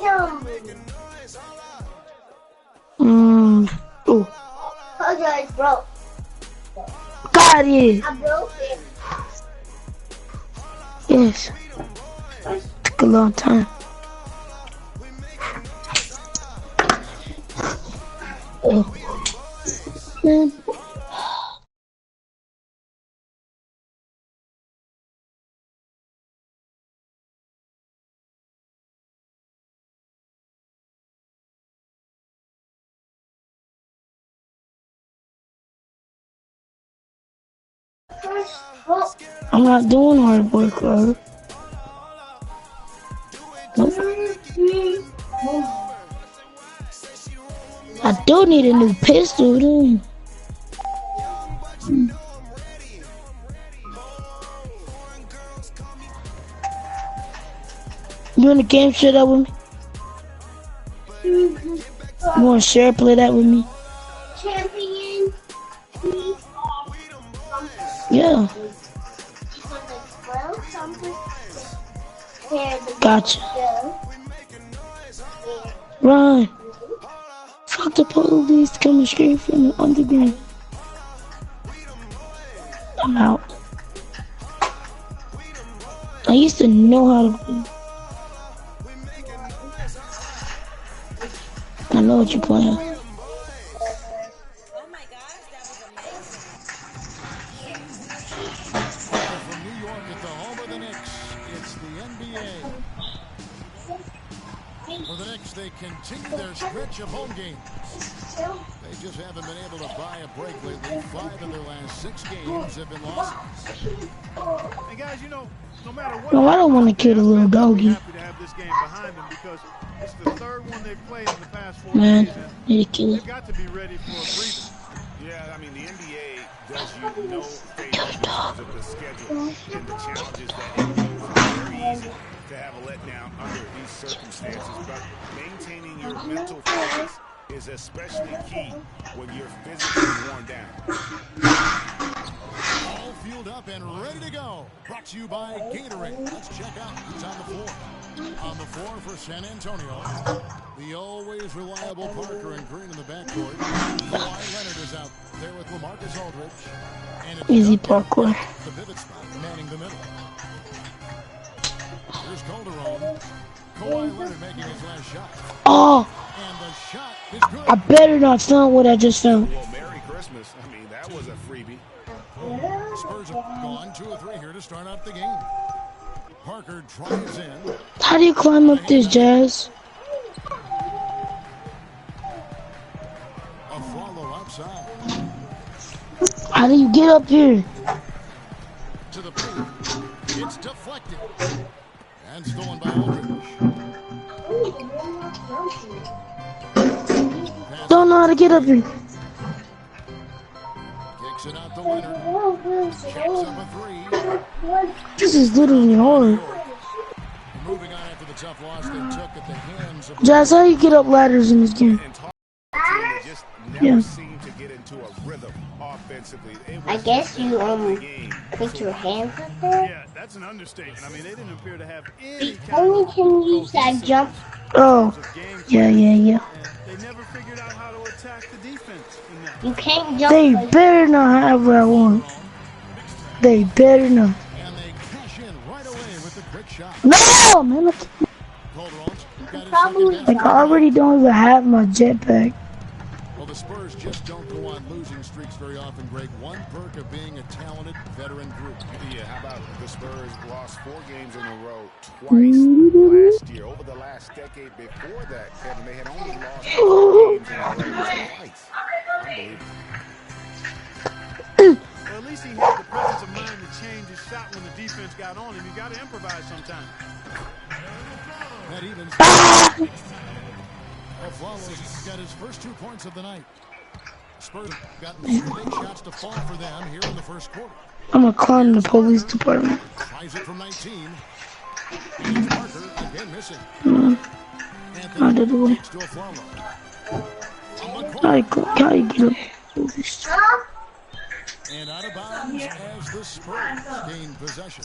Oh. It's broke. God, yeah. I broke it. Yes. Took a long time. Oh. Man. I'm not doing hard work, bro. Nope. I do need a new pistol, though. You in the game? Share that with me. You want to share? Play that with me. Champion. Yeah. Gotcha. Run. Fuck the police coming straight from the underground. I'm out. I used to know how to play. I know what you're playing. Oh my gosh, that was amazing. From New York at the home of the Knicks, it's the NBA. For the Knicks, they continue their stretch of home games. They just haven't been able to buy a break lately. 5 of their last 6 games have been losses. And guys, you know, no matter what. No, I don't want to kill the little doggy. Happy to have this game behind them because it's the 3rd one they've played in the past 4 Man, days. need to kill it. They've got to be ready for a breather. Yeah, I mean, the NBA does you no favor because of the schedule and the challenges that it poses. It's very easy to have a letdown under these circumstances, but maintaining your mental focus is especially key when you're physically worn down. All fueled up and ready to go. Brought to you by Gatorade. Let's check out who's on the floor. On the floor for San Antonio, the always reliable Parker and Green in the backcourt. Kawhi Leonard is out there with LaMarcus Aldridge. And Easy parkour. The pivot spot, manning the middle. Here's Calderon. Kawhi Leonard making his last shot. Oh, And the shot is good. I better not found what I just found. Well, Merry Christmas. I mean, that was a freebie. Spurs have gone 2 of 3 here to start out the game. Parker drives in. How do you climb up this, Jazz? A follow outside. How do you get up here? To the paint. It's deflected. And stolen by Aldridge. Don't know how to get up here. Kicks it out to Leonard. Checks up a 3. This is literally hard. Moving on after the tough loss they took at the hands of Jazz, how do you get up ladders in this game? And talk they just never Yeah. seem to get into a rhythm offensively. It I was guess just you a game. put your hands up there. Yeah, that's an understatement. I mean, they didn't appear to have any kind Only of can use that jump. Oh, game yeah. and they never figured out how to attack the defense in that. You can't jump. They like better not have what I want. They better not. and they cash in right away with the quick shot. No, man. Calderon's got his Probably second Like, I already don't even have my jetpack. Well, the Spurs just don't go on losing streaks very often, Greg. One perk of being a talented veteran group. Yeah, how about the Spurs lost 4 games in a row twice last year. Over the last decade before that, Kevin, they had only lost 4 games in a row twice. Unbelievable. Well, at least he had the presence of mind to change his shot when the defense got on him. You got to improvise sometimes. That evens. Flawless got his first 2 points of the night. Spurs have gotten 2 big shots to fall for them here in the first quarter. I'm gonna climb the police department. Tries it from 19. And it's Parker again missing. Out of the way. Takes to a Flawless. How you get up? And out of bounds as the Spurs gain possession.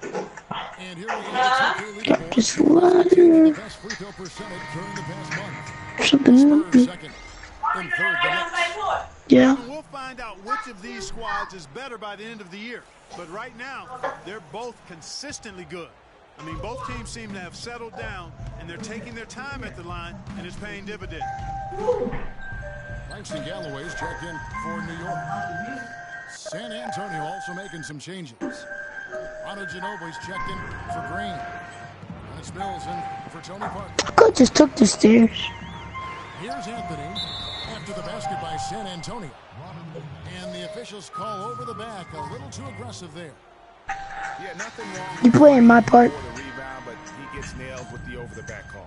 And here we have the 2K leaderboard. Just The ladder. best free throw percentage during the past month. Something Spurs new. second. And third, the Knicks. Yeah. We'll find out which of these squads is better by the end of the year. But right now, they're both consistently good. I mean, both teams seem to have settled down, and they're taking their time at the line, and it's paying dividends. Langston Galloway's checked in for New York. San Antonio also making some changes. Otto Ginobili's checked in for Green. And it's Mills in for Tony Parker. Coach just took the stairs. Here's Anthony after the basket by San Antonio. And the officials call over the back. A little too aggressive there. Yeah, nothing wrong You playing my part. for the rebound, but he gets nailed with the over-the-back call.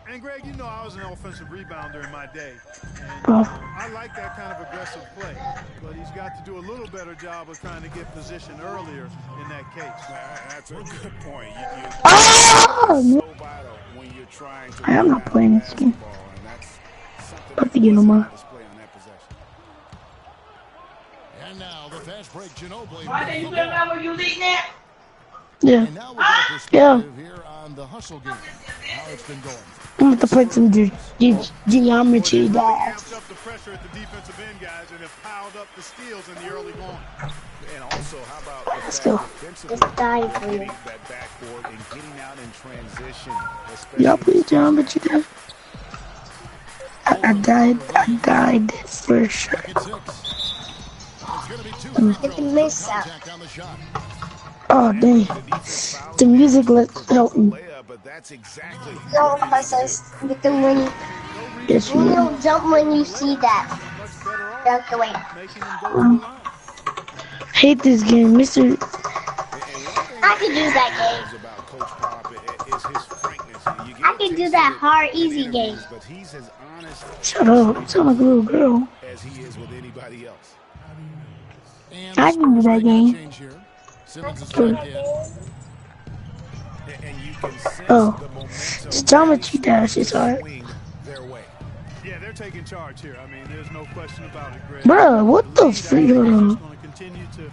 And, Greg, you know I was an offensive rebounder in my day. And Oh. I like that kind of aggressive play. But he's got to do a little better job of trying to get position earlier in that case. That's a good point. Oh, So no. vital when you're trying to I am not playing this game. basketball, and that's something About that to get no wasn't more. on display on that possession. And now the fast break. Ginobili. You remember you leading that? Yeah. And now we got a perspective here on the hustle game. How it's been going. I'm going to play some geometry They've dash. amped up the pressure at the defensive end, guys, and have piled up the steals in the early going. And also, how about the Let's fact go. defensively, Just die for getting you. that backboard and getting out in transition, especially Y'all play geometry dash. I died for sure. Back at 6. It's going to be 2 free Get the throws. miss out. Contact on the shot. Oh, dang. The music helped me. layup, but that's exactly No, process. You can win. Yes, You man. will jump when you see that. Much better off That's the way. making them go to the line. Hate this game, Mr. I could do that game. about Coach Pop is his frankness. You get I a could do taste that of it hard, in easy game. interviews, but he's as honest Shut up. You sound like a little girl. as he is with anybody else. And I can do that game. change here. Simmons is checked in. And you can sense Oh. the momentum It's geometry dash. It's hard. swing their way. Yeah, they're taking charge here. I mean, there's no question about it, Greg. Bruh, what the freak? It's going to continue to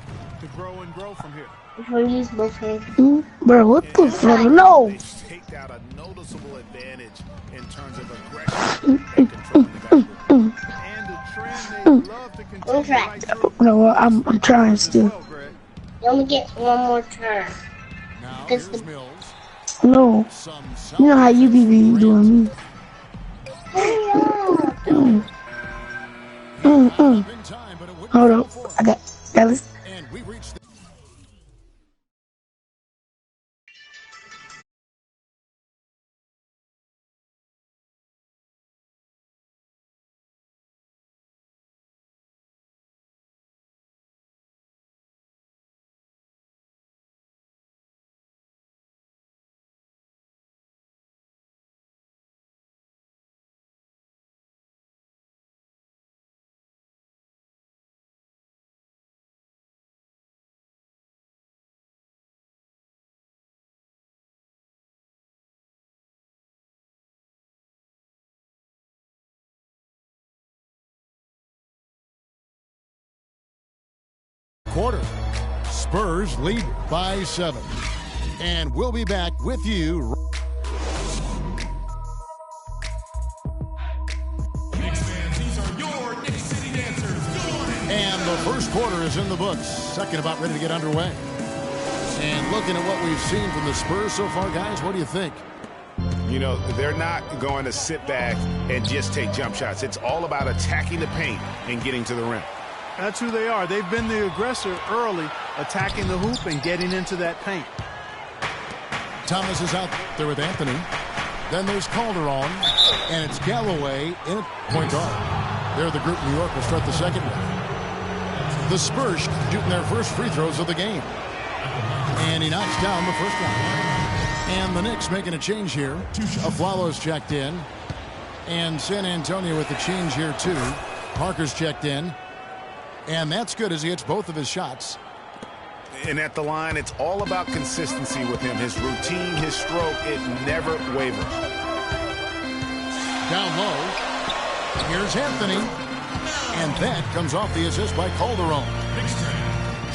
grow and grow from here. Before you use both hands. Bruh, what the fuck? No. They take out a noticeable advantage in terms of aggression and controlling the backcourt. And a trend they love to continue track. right through. No, I'm trying still. Well, Greg. You only get one more turn. Now Because here's the- Mills. No. Some You know how you be doing me. in time, but it wouldn't Hold fall up. for him. I got this. And we reached the quarter. Spurs lead by 7. And we'll be back with you. And the first quarter is in the books. Second about ready to get underway. And looking at what we've seen from the Spurs so far, guys, what do you think? You know, they're not going to sit back and just take jump shots. It's all about attacking the paint and getting to the rim. That's who they are. They've been the aggressor early, attacking the hoop and getting into that paint. Thomas is out there with Anthony. Then there's Calderon, and it's Galloway in at point guard. They're the group New York will start the second with. The Spurs shooting their first free throws of the game. And he knocks down the first one. And the Knicks making a change here. Aflalo's checked in. And San Antonio with the change here too. Parker's checked in. And that's good as he hits both of his shots. And at the line, it's all about consistency with him. His routine, his stroke, it never wavers. Down low. Here's Anthony. And that comes off the assist by Calderon.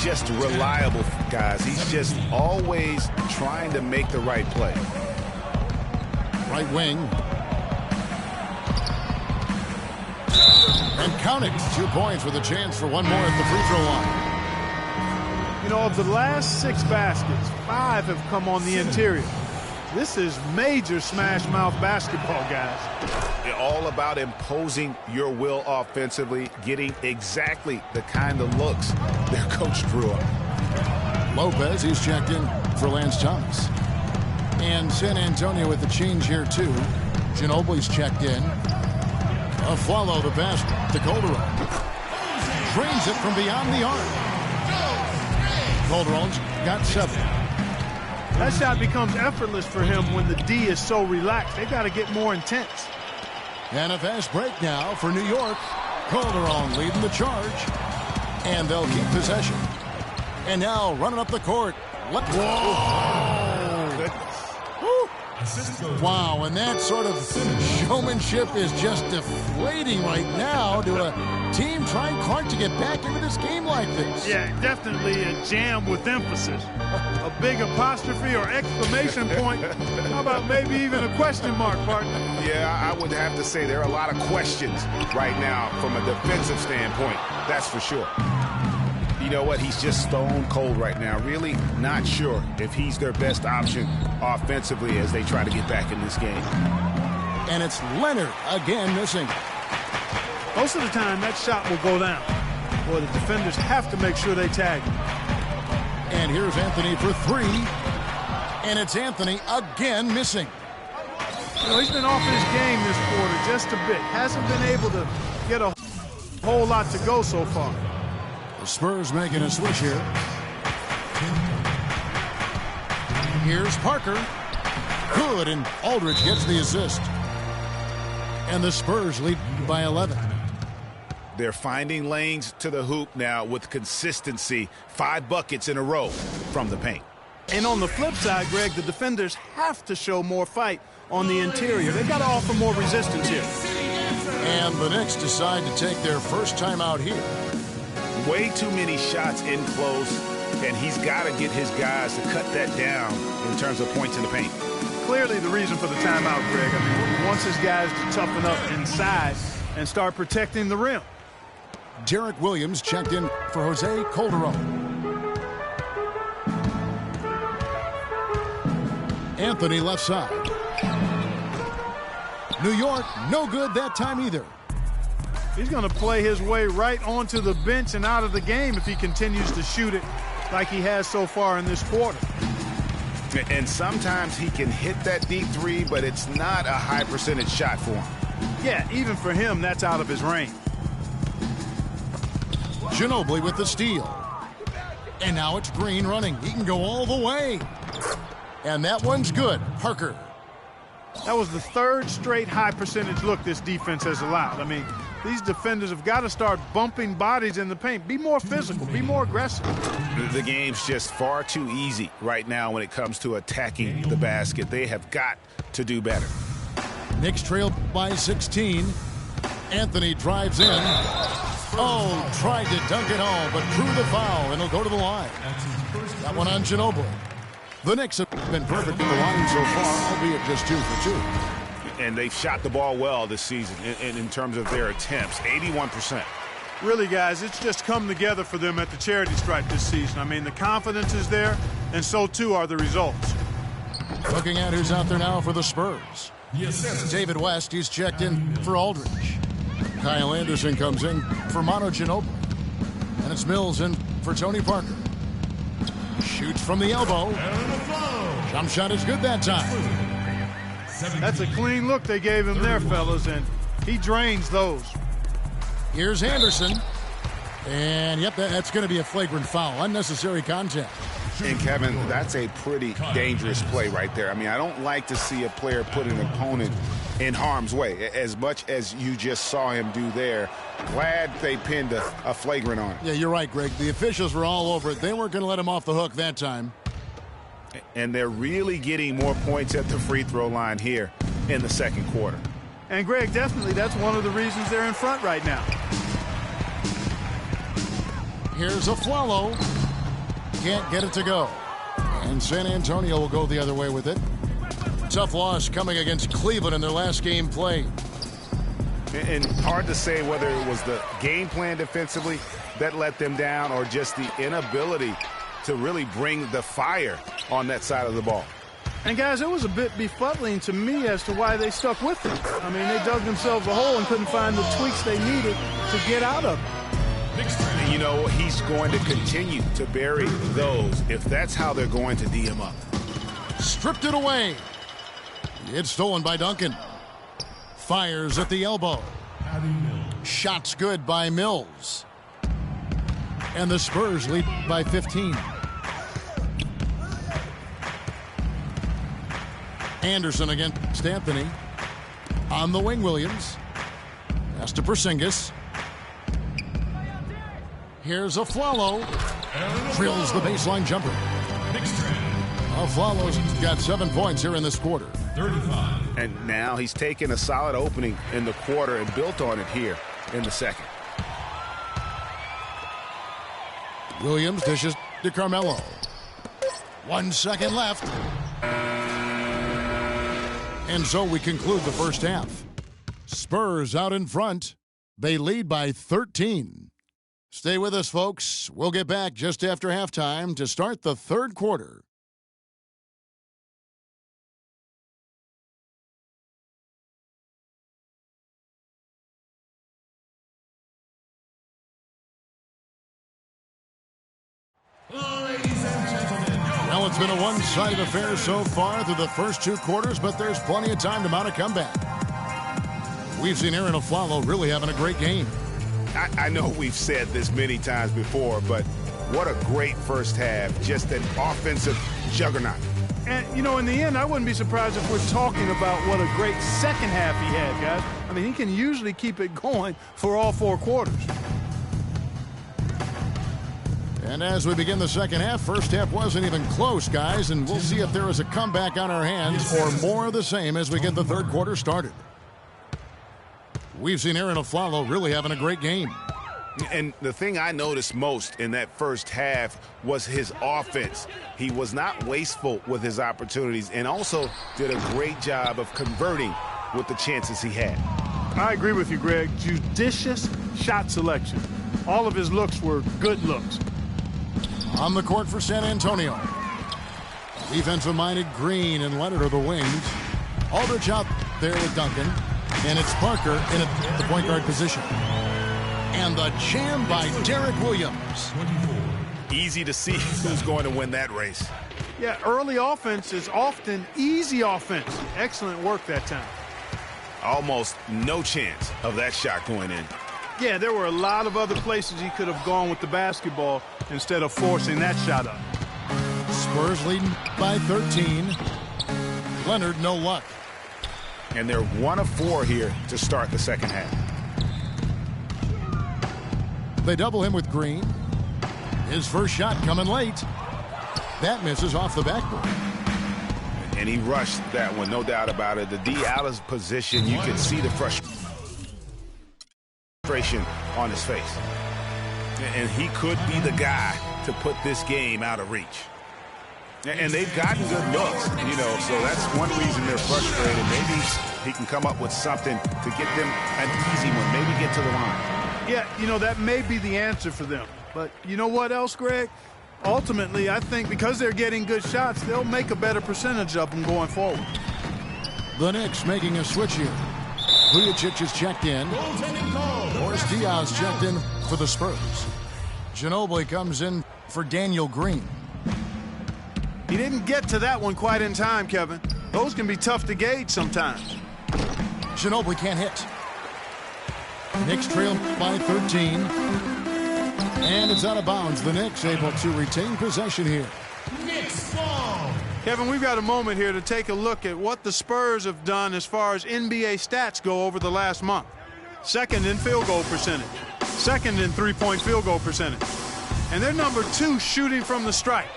just reliable, guys. He's just always trying to make the right play. Right wing. And count it. 2 points with a chance for one more at the free throw line. You know, of the last 6 baskets, 5 have come on the interior. This is major smash mouth basketball, guys. All about imposing your will offensively, getting exactly the kind of looks their coach drew up. Lopez, he's checked in for Lance Thomas. And San Antonio with the change here, too. Ginobili's checked in. A follow the pass to Calderon. Drains it from beyond the arc. Calderon's got 7. That shot becomes effortless for him when the D is so relaxed. They got to get more intense. And a fast break now for New York. Calderon leading the charge. And they'll keep possession. And now running up the court. Whoa! Goodness. Wow, and that sort of showmanship is just deflating right now to a team trying hard to get back into this game like this. Yeah, definitely a jam with emphasis. A big apostrophe or exclamation point. How about maybe even a question mark, partner? Yeah, I would have to say there are a lot of questions right now from a defensive standpoint. That's for sure. You know what? He's just stone cold right now. Really not sure if he's their best option offensively as they try to get back in this game. And it's Leonard again missing. Most of the time, that shot will go down. Boy, the defenders have to make sure they tag him. And here's Anthony for 3. And it's Anthony again missing. You know, he's been off his game this quarter just a bit. Hasn't been able to get a whole lot to go so far. The Spurs making a switch here. Here's Parker. Good, and Aldridge gets the assist. And the Spurs lead by 11. They're finding lanes to the hoop now with consistency. 5 buckets in a row from the paint. And on the flip side, Greg, the defenders have to show more fight on the interior. They've got to offer more resistance here. And the Knicks decide to take their first time out here. Way too many shots in close, and he's got to get his guys to cut that down in terms of points in the paint. Clearly the reason for the timeout, Greg. I mean, he wants his guys to toughen up inside and start protecting the rim. Derek Williams checked in for Jose Calderon. Anthony left side. New York, no good that time either. He's going to play his way right onto the bench and out of the game if he continues to shoot it like he has so far in this quarter. And sometimes he can hit that deep 3, but it's not a high percentage shot for him. Yeah, even for him, that's out of his range. Ginobili with the steal. And now it's Green running. He can go all the way. And that one's good. Parker. That was the 3rd straight high percentage look this defense has allowed. I mean, these defenders have got to start bumping bodies in the paint. Be more physical. Be more aggressive. The game's just far too easy right now when it comes to attacking the basket. They have got to do better. Knicks trail by 16. Anthony drives in. Oh, tried to dunk it home, but drew the foul, and he'll go to the line. That one on Ginobili. The Knicks have been perfect at the line so far, albeit just 2 for 2. And they've shot the ball well this season in terms of their attempts, 81%. Really, guys, it's just come together for them at the charity stripe this season. I mean, the confidence is there, and so too are the results. Looking at who's out there now for the Spurs. David West, he's checked in for Aldridge. Kyle Anderson comes in for Manu Ginobili. And it's Mills in for Tony Parker. Shoots from the elbow. Jump shot is good that time. That's a clean look they gave him there, fellas, and he drains those. Here's Anderson. And, yep, that's going to be a flagrant foul. Unnecessary contact. And, Kevin, that's a pretty dangerous play right there. I mean, I don't like to see a player put an opponent in harm's way, as much as you just saw him do there. Glad they pinned a flagrant on him. Yeah, you're right, Greg. The officials were all over it. They weren't going to let him off the hook that time. And they're really getting more points at the free throw line here in the second quarter. And, Greg, definitely that's one of the reasons they're in front right now. Here's a Flalo. can't get it to go. And San Antonio will go the other way with it. Tough loss coming against Cleveland in their last game played. And hard to say whether it was the game plan defensively that let them down or just the inability to really bring the fire on that side of the ball. And, guys, it was a bit befuddling to me as to why they stuck with it. I mean, they dug themselves a hole and couldn't find the tweaks they needed to get out of it. And you know, he's going to continue to bury those if that's how they're going to D him up. Stripped it away. It's stolen by Duncan. Fires at the elbow. Shots good by Mills. And the Spurs lead by 15. Anderson against Anthony. On the wing, Williams. Pass to Porzingis. Here's Aflalo. Drills the baseline jumper. Aflalo's got 7 points here in this quarter. 35. And now he's taken a solid opening in the quarter and built on it here in the second. Williams dishes to Carmelo. 1 second left. And so we conclude the first half. Spurs out in front. They lead by 13. Stay with us, folks. We'll get back just after halftime to start the third quarter. Well, it's been a one-sided affair so far through the first 2 quarters, but there's plenty of time to mount a comeback. We've seen Aaron Aflalo really having a great game. I know we've said this many times before, but what a great first half. Just an offensive juggernaut. And, you know, in the end, I wouldn't be surprised if we're talking about what a great second half he had, guys. I mean, he can usually keep it going for all 4 quarters. And as we begin the second half, first half wasn't even close, guys, and we'll see if there is a comeback on our hands or more of the same as we get the third quarter started. We've seen Aaron Aflalo really having a great game. And the thing I noticed most in that first half was his offense. He was not wasteful with his opportunities and also did a great job of converting with the chances he had. I agree with you, Greg. Judicious shot selection. All of his looks were good looks. On the court for San Antonio. Defensive-minded Green and Leonard are the wings. Aldridge out there with Duncan. And it's Parker in the point guard position. And the jam by Derek Williams. Easy to see who's going to win that race. Yeah, early offense is often easy offense. Excellent work that time. Almost no chance of that shot going in. Yeah, there were a lot of other places he could have gone with the basketball instead of forcing that shot up. Spurs leading by 13. Leonard, no luck. And they're 1 of 4 here to start the second half. They double him with Green. His first shot coming late. That misses off the backboard. And he rushed that one, no doubt about it. The D out of position, you can see the frustration on his face. And he could be the guy to put this game out of reach. And they've gotten good looks, you know, so that's one reason they're frustrated. Maybe he can come up with something to get them an easy one, maybe get to the line. Yeah, you know, that may be the answer for them. But you know what else, Greg? Ultimately, I think because they're getting good shots, they'll make a better percentage of them going forward. The Knicks making a switch here. Vujicic is checked in. Boris Diaz checked in for the Spurs. Ginobili comes in for Daniel Green. He didn't get to that one quite in time, Kevin. Those can be tough to gauge sometimes. Ginobili can't hit. Knicks trail by 13. And it's out of bounds. The Knicks able to retain possession here. Knicks ball. Kevin, we've got a moment here to take a look at what the Spurs have done as far as NBA stats go over the last month. Second in field goal percentage. Second in three-point field goal percentage. And they're number 2 shooting from the stripe.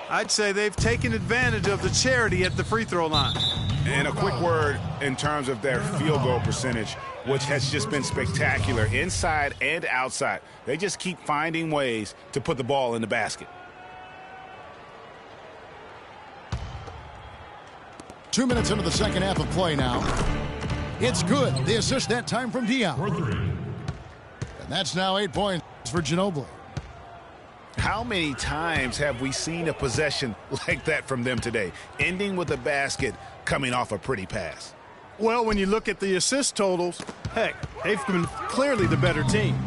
I'd say they've taken advantage of the charity at the free throw line. And a quick word in terms of their field goal percentage, which has just been spectacular inside and outside. They just keep finding ways to put the ball in the basket. 2 minutes into the second half of play now. It's good. The assist that time from Dion. And that's now 8 points for Ginobili. How many times have we seen a possession like that from them today, ending with a basket coming off a pretty pass? Well, when you look at the assist totals, heck, they've been clearly the better team.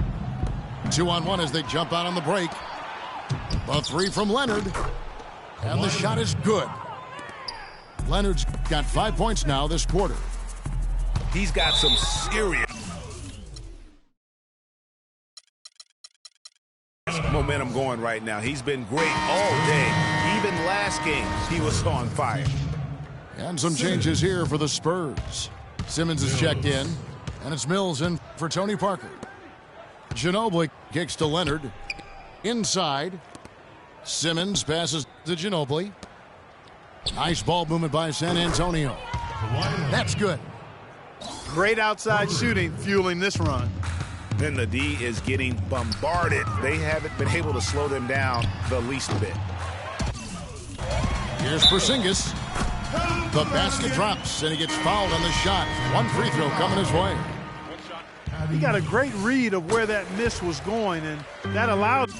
2-on-1 as they jump out on the break. A three from Leonard. And the shot is good. Leonard's got 5 points now this quarter. He's got some serious momentum going right now. He's been great all day. Even last game, he was on fire. And some changes here for the Spurs. Simmons is checked in, and it's Mills in for Tony Parker. Ginobili kicks to Leonard. Inside. Simmons passes to Ginobili. Nice ball movement by San Antonio. That's good. Great outside shooting fueling this run. Then the D is getting bombarded. They haven't been able to slow them down the least bit. Here's Porzingis. The basket drops, and he gets fouled on the shot. One free throw coming his way. He got a great read of where that miss was going, and that allowed